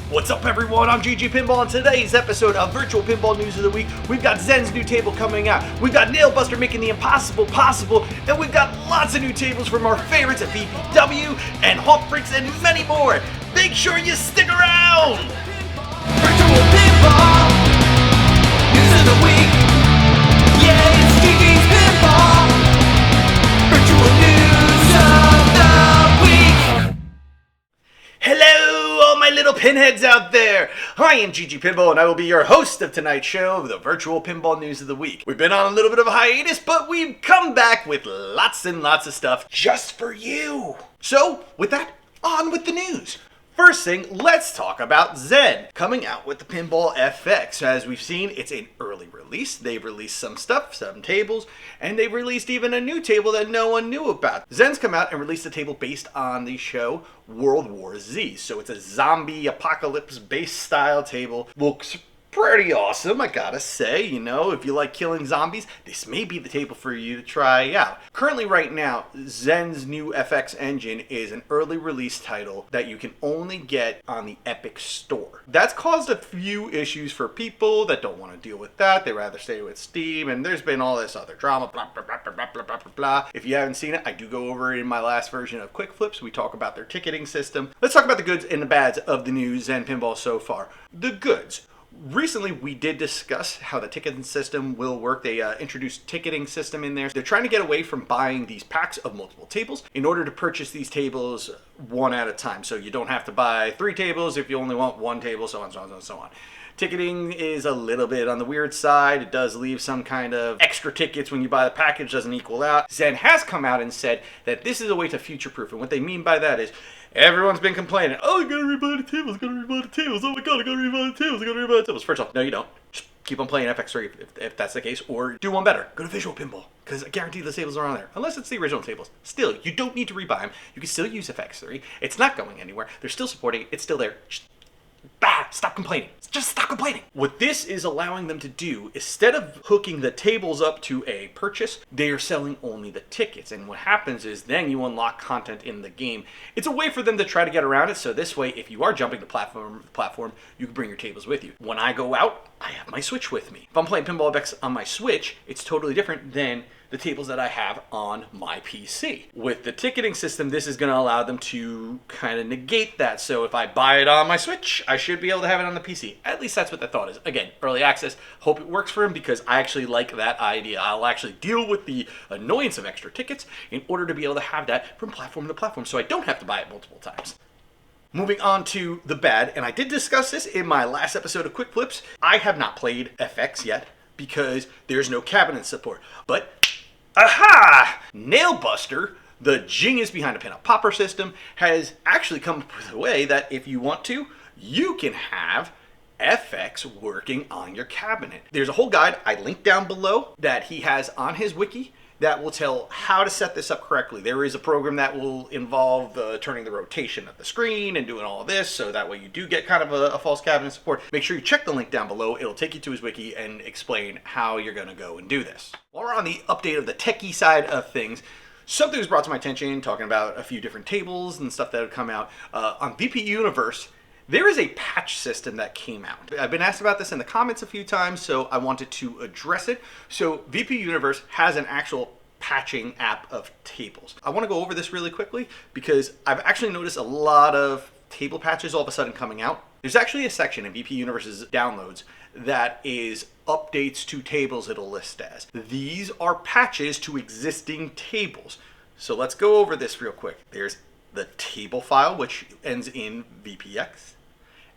What's up everyone, I'm GG Pinball. On today's episode of Virtual Pinball News of the Week, we've got Zen's new table coming out, we've got Nailbuster making the impossible possible, and we've got lots of new tables from our favorites at VPW and HauntFreaks and many more. Make sure you stick around! Virtual Pinball News of the Week. Yeah, it's GG's Pinball Virtual News of the Week. Hello, all my little pinheads out there! I am GG Pinball, and I will be your host of tonight's show of the Virtual Pinball News of the Week. We've been on a little bit of a hiatus, but we've come back with lots and lots of stuff just for you. So, with that, on with the news. First thing, let's talk about Zen coming out with the Pinball FX. As we've seen, it's an early release. They've released some stuff, some tables, and they've released even a new table that no one knew about. Zen's come out and released a table based on the show World War Z. So it's a zombie apocalypse based style table. Looks pretty awesome, I gotta say. You know, if you like killing zombies, this may be the table for you to try out. Currently right now, Zen's new FX engine is an early release title that you can only get on the Epic Store. That's caused a few issues for people that don't want to deal with that. They rather stay with Steam, and there's been all this other drama, blah, blah, blah, blah, blah, blah, blah, blah. If you haven't seen it, I do go over it in my last version of Quick Flips. We talk about their ticketing system. Let's talk about the goods and the bads of the new Zen Pinball so far. The goods. Recently, we did discuss how the ticketing system will work. They introduced ticketing system in there. They're trying to get away from buying these packs of multiple tables in order to purchase these tables one at a time. So you don't have to buy 3 tables if you only want 1 table, so on, so on, and so on. Ticketing is a little bit on the weird side. It does leave some kind of extra tickets when you buy the package, doesn't equal out. Zen has come out and said that this is a way to future-proof. And what they mean by that is, everyone's been complaining, oh, I gotta rebuy the tables, I gotta rebuy the tables, oh my god, I gotta rebuy the tables, I gotta rebuy the tables. First off, no you don't. Just keep on playing FX3 if that's the case, or do one better. Go to Visual Pinball, because I guarantee the tables are on there. Unless it's the original tables. Still, you don't need to rebuy them. You can still use FX3. It's not going anywhere. They're still supporting it. It's still there. Just, stop complaining. Just stop complaining. What this is allowing them to do, instead of hooking the tables up to a purchase, they are selling only the tickets. And what happens is then you unlock content in the game. It's a way for them to try to get around it. So this way, if you are jumping the platform, you can bring your tables with you. When I go out, I have my Switch with me. If I'm playing Pinball FX on my Switch, it's totally different than the tables that I have on my PC. With the ticketing system, this is going to allow them to kind of negate that. So if I buy it on my Switch, I should be able to have it on the PC. At least that's what the thought is. Again, early access. Hope it works for him because I actually like that idea. I'll actually deal with the annoyance of extra tickets in order to be able to have that from platform to platform so I don't have to buy it multiple times. Moving on to the bad, and I did discuss this in my last episode of Quick Flips. I have not played FX yet because there's no cabinet support. But aha! Nailbuster, the genius behind the pin-up popper system, has actually come up with a way that if you want to, you can have FX working on your cabinet. There's a whole guide I linked down below that he has on his wiki that will tell how to set this up correctly. There is a program that will involve turning the rotation of the screen and doing all of this, so that way you do get kind of a false cabinet support. Make sure you check the link down below. It'll take you to his wiki and explain how you're gonna go and do this. While we're on the update of the techie side of things, something was brought to my attention, talking about a few different tables and stuff that have come out. On VPUniverse, there is a patch system that came out. I've been asked about this in the comments a few times, so I wanted to address it. So VPUniverse has an actual patching app of tables. I want to go over this really quickly because I've actually noticed a lot of table patches all of a sudden coming out. There's actually a section in VPUniverse's downloads that is updates to tables it'll list as. These are patches to existing tables. So let's go over this real quick. There's the table file, which ends in VPX.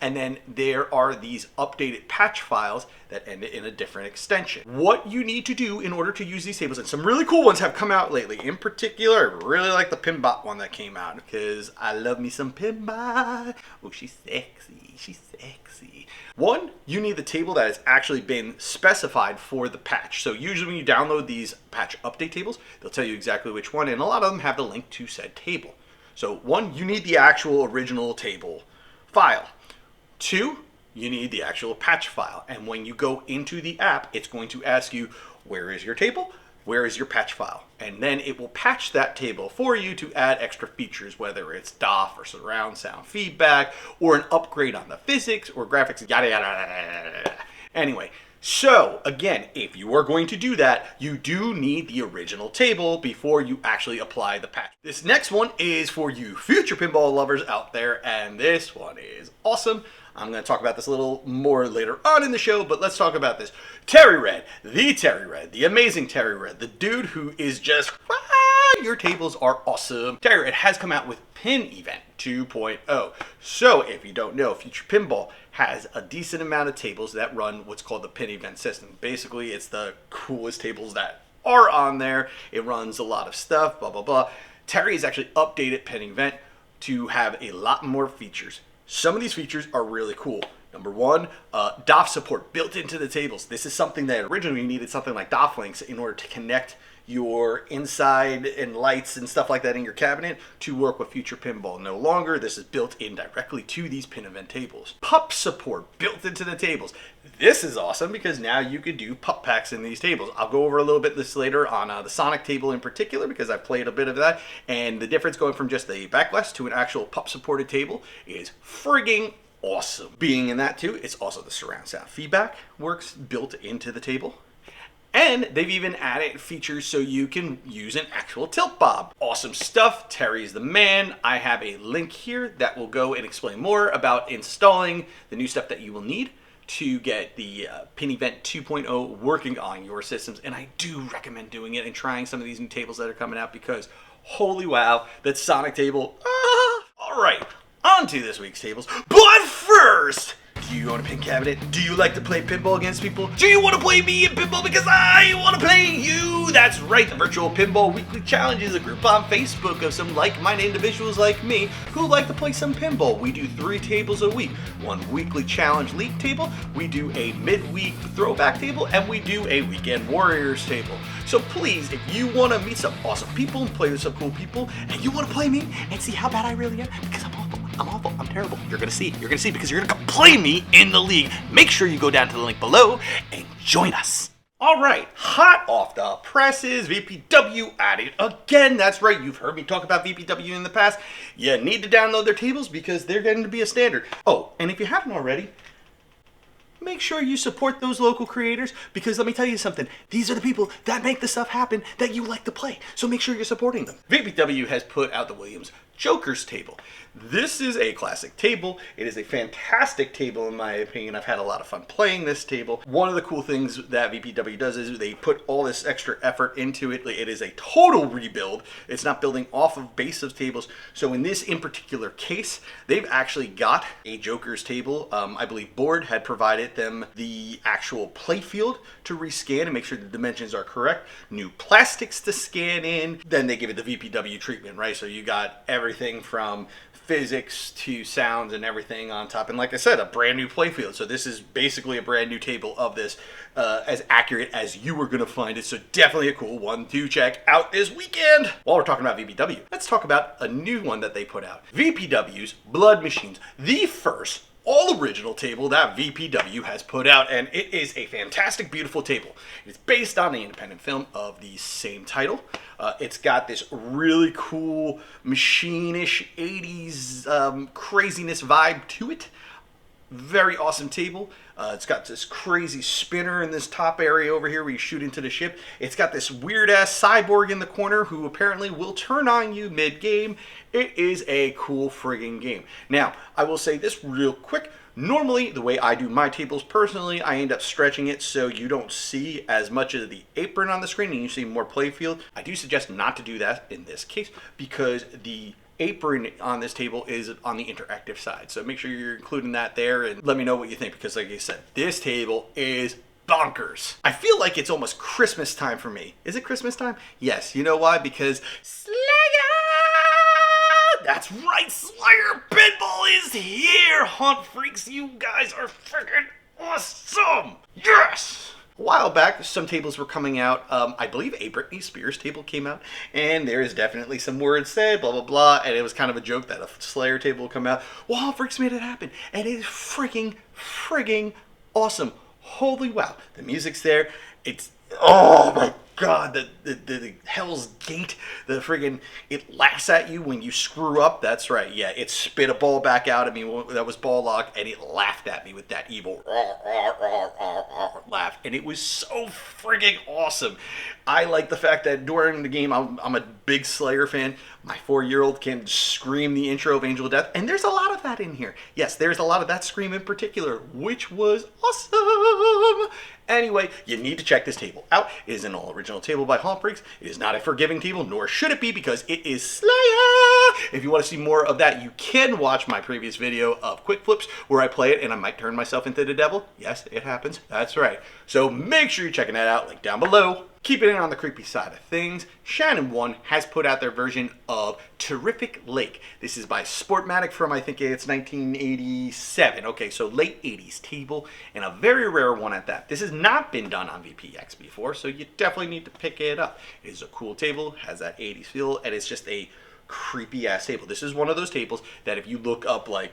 And then there are these updated patch files that end in a different extension. What you need to do in order to use these tables, and some really cool ones have come out lately. In particular, I really like the Pinbot one that came out because I love me some Pinbot. Oh, she's sexy. She's sexy. One, you need the table that has actually been specified for the patch. So usually when you download these patch update tables, they'll tell you exactly which one, and a lot of them have the link to said table. So one, you need the actual original table file. 2, you need the actual patch file. And when you go into the app, it's going to ask you, where is your table? where is your patch file? And then it will patch that table for you to add extra features, whether it's DOF or surround sound feedback, or an upgrade on the physics or graphics, yada yada yada. Anyway, so again, if you are going to do that, you do need the original table before you actually apply the patch. This next one is for you future pinball lovers out there, and this one is awesome. I'm going to talk about this a little more later on in the show, but let's talk about this. Terry Red, the amazing Terry Red, the dude who is just, your tables are awesome. Terry Red has come out with PinEvent 2.0. So if you don't know, Future Pinball has a decent amount of tables that run what's called the PinEvent system. Basically, it's the coolest tables that are on there. It runs a lot of stuff, blah, blah, blah. Terry has actually updated PinEvent to have a lot more features. Some of these features are really cool. Number one, DOF support built into the tables. This is something that originally you needed something like DOF links in order to connect your inside and lights and stuff like that in your cabinet to work with Future Pinball. No longer, this is built in directly to these PinEvent tables. Pup support built into the tables. This is awesome because now you could do pup packs in these tables. I'll go over a little bit this later on the Sonic table in particular because I've played a bit of that, and the difference going from just a backlash to an actual pup supported table is frigging awesome. Being in that too, it's also the surround sound feedback works built into the table. And they've even added features so you can use an actual Tiltbob. Awesome stuff. Terry's the man. I have a link here that will go and explain more about installing the new stuff that you will need to get the PinEvent 2.0 working on your systems. And I do recommend doing it and trying some of these new tables that are coming out because holy wow, that Sonic table. All right, on to this week's tables. But first, do you own a pin cabinet? Do you like to play pinball against people? Do you want to play me in pinball because I want to play you? That's right, the Virtual Pinball Weekly Challenge is a group on Facebook of some like-minded individuals like me who like to play some pinball. We do 3 tables a week. One weekly challenge league table, we do a midweek throwback table, and we do a weekend warriors table. So please, if you want to meet some awesome people and play with some cool people, and you want to play me and see how bad I really am, because I'm awful, I'm terrible. You're gonna see because you're gonna come play me in the league. Make sure you go down to the link below and join us. All right, hot off the presses, VPW at it again. That's right, you've heard me talk about VPW in the past. You need to download their tables because they're getting to be a standard. Oh, and if you haven't already, make sure you support those local creators because let me tell you something, these are the people that make the stuff happen that you like to play. So make sure you're supporting them. VPW has put out the Williams Jokerz table. This is a classic table. It is a fantastic table in my opinion. I've had a lot of fun playing this table. One of the cool things that VPW does is they put all this extra effort into it. It is a total rebuild. It's not building off of base of tables. So in this in particular case, they've actually got a Jokerz table. I believe Board had provided them the actual play field to rescan and make sure the dimensions are correct. New plastics to scan in. Then they give it the VPW treatment, right? So you got everything from physics to sounds and everything on top, and like I said, a brand new playfield. So this is basically a brand new table of this, as accurate as you were going to find it. So definitely a cool one to check out this weekend. While we're talking about VPW, let's talk about a new one that they put out. VPW's Blood Machines, the first all original table that VPW has put out, and it is a fantastic, beautiful table. It's based on the independent film of the same title. It's got this really cool machine-ish 80s craziness vibe to it. Very awesome table. It's got this crazy spinner in this top area over here where you shoot into the ship. It's got this weird-ass cyborg in the corner who apparently will turn on you mid-game. It is a cool friggin' game. Now, I will say this real quick. Normally, the way I do my tables personally, I end up stretching it so you don't see as much of the apron on the screen and you see more playfield. I do suggest not to do that in this case because the apron on this table is on the interactive side. So make sure you're including that there and let me know what you think because like I said, this table is bonkers. I feel like it's almost Christmas time for me. Is it Christmas time? Yes. You know why? Because Slayer! That's right, Slayer Pinball is here! HauntFreaks, you guys are freaking awesome! Yes! A while back, some tables were coming out. I believe a Britney Spears table came out, and there is definitely some words said, blah, blah, blah, and it was kind of a joke that a Slayer table would come out. Well, HauntFreaks made it happen, and it is frigging awesome. Holy wow. The music's there. It's, oh my God, the Hell's Gate, the friggin', it laughs at you when you screw up. That's right, yeah, it spit a ball back out at me that was ball lock, and it laughed at me with that evil laugh, and it was so friggin' awesome. I like the fact that during the game, I'm a big Slayer fan. My 4-year-old can scream the intro of Angel of Death, and there's a lot of that in here. Yes, there's a lot of that scream in particular, which was awesome. Anyway, you need to check this table out. It is an all-original table by HauntFreaks. It is not a forgiving table, nor should it be, because it is Slayer. If you want to see more of that, you can watch my previous video of Quick Flips, where I play it and I might turn myself into the devil. Yes, it happens. That's right. So make sure you're checking that out. Link down below. Keeping it on the creepy side of things, Shannon One has put out their version of Terrific Lake. This is by Sportmatic from, I think it's 1987. Okay, so late 80s table, and a very rare one at that. This has not been done on VPX before, so you definitely need to pick it up. It is a cool table, has that 80s feel, and it's just a creepy ass table. This is one of those tables that if you look up like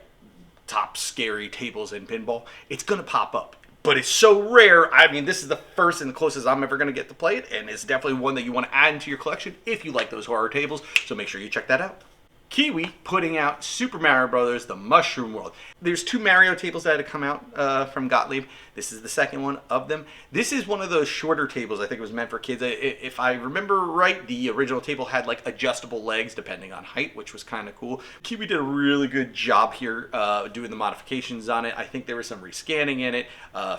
top scary tables in pinball, it's gonna pop up. But it's so rare. I mean, this is the first and the closest I'm ever going to get to play it, and it's definitely one that you want to add into your collection if you like those horror tables, so make sure you check that out. Kiwi putting out Super Mario Bros. The Mushroom World. There's 2 Mario tables that had come out from Gottlieb. This is the second one of them. This is one of those shorter tables. I think it was meant for kids. If I remember right, the original table had like adjustable legs depending on height, which was kind of cool. Kiwi did a really good job here doing the modifications on it. I think there was some rescanning in it,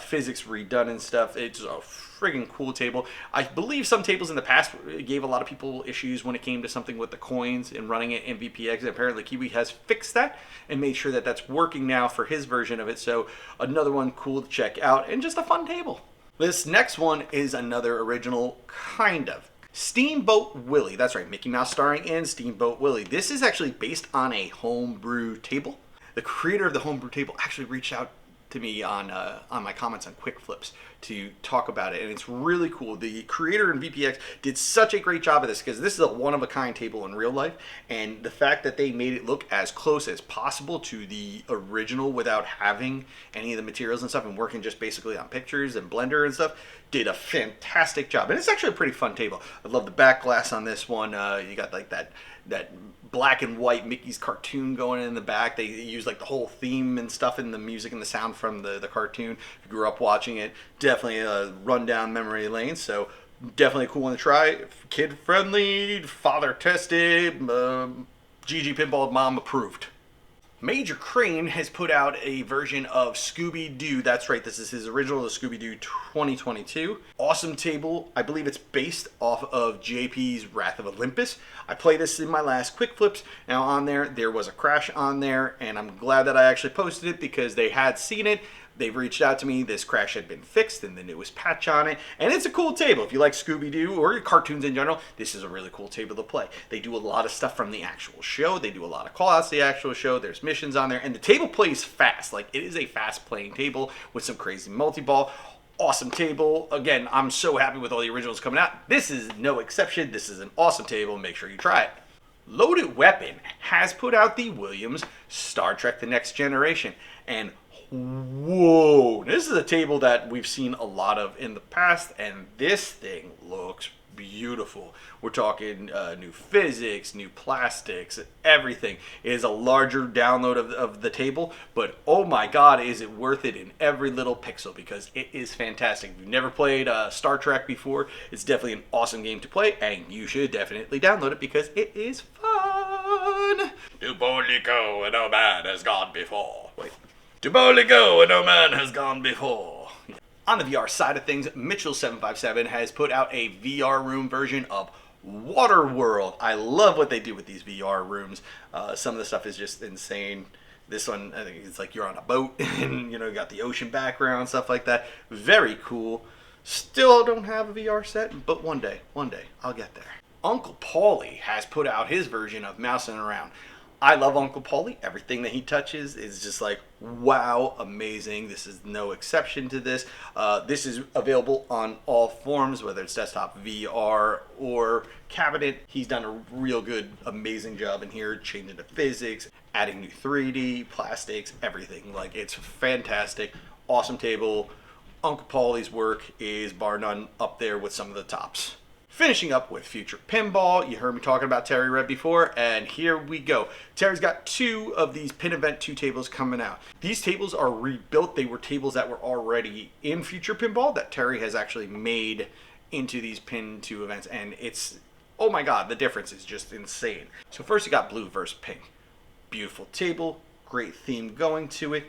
physics redone and stuff. It's a friggin' cool table. I believe some tables in the past gave a lot of people issues when it came to something with the coins and running it in VPX. Apparently Kiwi has fixed that and made sure that that's working now for his version of it. So another one cool to check out and just a fun table. This next one is another original, kind of. Steamboat Willie. That's right, Mickey Mouse starring in Steamboat Willie. This is actually based on a homebrew table. The creator of the homebrew table actually reached out to me on my comments on Quick Flips to talk about it, and it's really cool. The creator in VPX did such a great job of this because this is a one-of-a-kind table in real life, and the fact that they made it look as close as possible to the original without having any of the materials and stuff and working just basically on pictures and Blender and stuff did a fantastic job. And it's actually a pretty fun table. I love the back glass on this one. You got like that black and white Mickey's cartoon going in the back. They use like the whole theme and stuff in the music and the sound from the cartoon. If you grew up watching it, definitely a run down memory lane. So definitely a cool one to try. Kid friendly, father tested, GG Pinball mom approved. Major Crane has put out a version of Scooby Doo. That's right, this is his original, the Scooby Doo 2022. Awesome table. I believe it's based off of JP's Wrath of Olympus. I played this in my last Quick Flips. Now on there was a crash on there, and I'm glad that I actually posted it because they had seen it. They've reached out to me. This crash had been fixed and the newest patch on it. And it's a cool table. If you like Scooby-Doo or cartoons in general, this is a really cool table to play. They do a lot of stuff from the actual show. They do a lot of call-outs to the actual show. There's missions on there. And the table plays fast. Like, it is a fast-playing table with some crazy multi-ball. Awesome table. Again, I'm so happy with all the originals coming out. This is no exception. This is an awesome table. Make sure you try it. Loaded Weapon has put out the Williams Star Trek The Next Generation. And whoa, this is a table that we've seen a lot of in the past, and this thing looks beautiful. We're talking new physics, new plastics, everything. It is a larger download of the table, but oh my god, is it worth it in every little pixel because it is fantastic. If you've never played Star Trek before, it's definitely an awesome game to play, and you should definitely download it because it is fun. Do boldly go, and no man has gone before. Wait. To boldly go where no man has gone before. On the VR side of things, Mitchell757 has put out a VR room version of Waterworld. I love what they do with these VR rooms. Some of the stuff is just insane. This one, I think it's like you're on a boat and you got the ocean background, stuff like that. Very cool. Still don't have a VR set, but one day, I'll get there. Uncle Paulie has put out his version of Mousin Around. I love Uncle Paulie. Everything that he touches is just like, wow, amazing. This is no exception to this. This is available on all forms, whether it's desktop, VR, or cabinet. He's done a real good, amazing job in here, changing the physics, adding new 3D, plastics, everything. Like, it's fantastic. Awesome table. Uncle Paulie's work is bar none up there with some of the tops. Finishing up with Future Pinball. You heard me talking about Terry Red before, and here we go. Terry's got 2 of these PinEvent 2 tables coming out. These tables are rebuilt. They were tables that were already in Future Pinball that Terry has actually made into these Pin 2 events, and it's, oh my god, the difference is just insane. So first you got blue versus pink. Beautiful table, great theme going to it.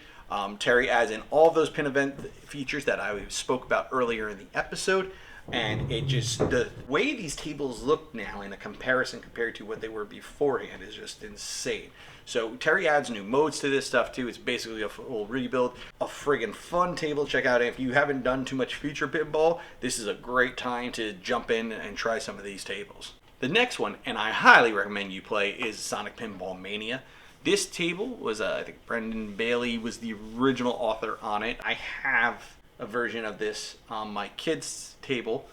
Terry adds in all those PinEvent features that I spoke about earlier in the episode. And it just, the way these tables look now in a comparison compared to what they were beforehand is just insane. So Terry adds new modes to this stuff too. It's basically a full rebuild, a friggin' fun table. Check out, if you haven't done too much Future Pinball, this is a great time to jump in and try some of these tables. The next one, and I highly recommend you play, is Sonic Pinball Mania. This table was, I think Brendan Bailey was the original author on it. I have a version of this on my kids' table,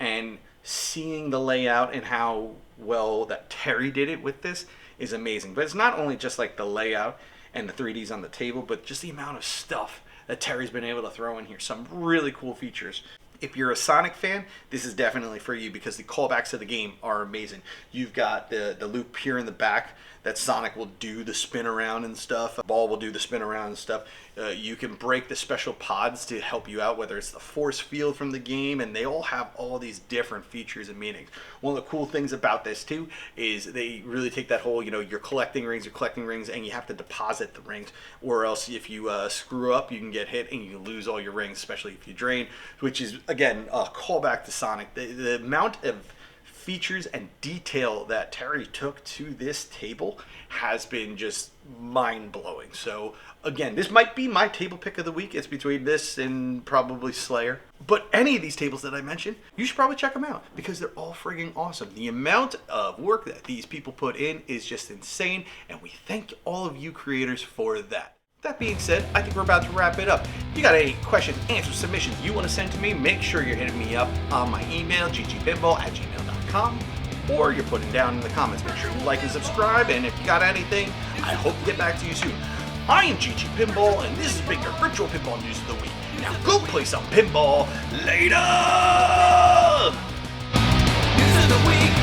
and seeing the layout and how well that Terry did it with this is amazing. But it's not only just like the layout and the 3Ds on the table, but just the amount of stuff that Terry's been able to throw in here. Some really cool features. If you're a Sonic fan, this is definitely for you because the callbacks to the game are amazing. You've got the loop here in the back that Sonic will do the spin around and stuff. Ball will do the spin around and stuff. You can break the special pods to help you out, whether it's the force field from the game, and they all have all these different features and meanings. One of the cool things about this too is they really take that whole, you're collecting rings, and you have to deposit the rings, or else if you screw up, you can get hit and you lose all your rings, especially if you drain, which is, again, a callback to Sonic. The amount of features and detail that Terry took to this table has been just mind-blowing. So again, this might be my table pick of the week. It's between this and probably Slayer. But any of these tables that I mentioned, you should probably check them out because they're all friggin' awesome. The amount of work that these people put in is just insane, and we thank all of you creators for that. That being said, I think we're about to wrap it up. If you got any questions, answers, submissions you want to send to me, make sure you're hitting me up on my email, ggpinball@gmail.com, or you're putting down in the comments. Make sure you like and subscribe, and if you got anything, I hope to get back to you soon. I am GG Pinball, and this has been your virtual pinball news of the week. Now go play some pinball later! News of the week.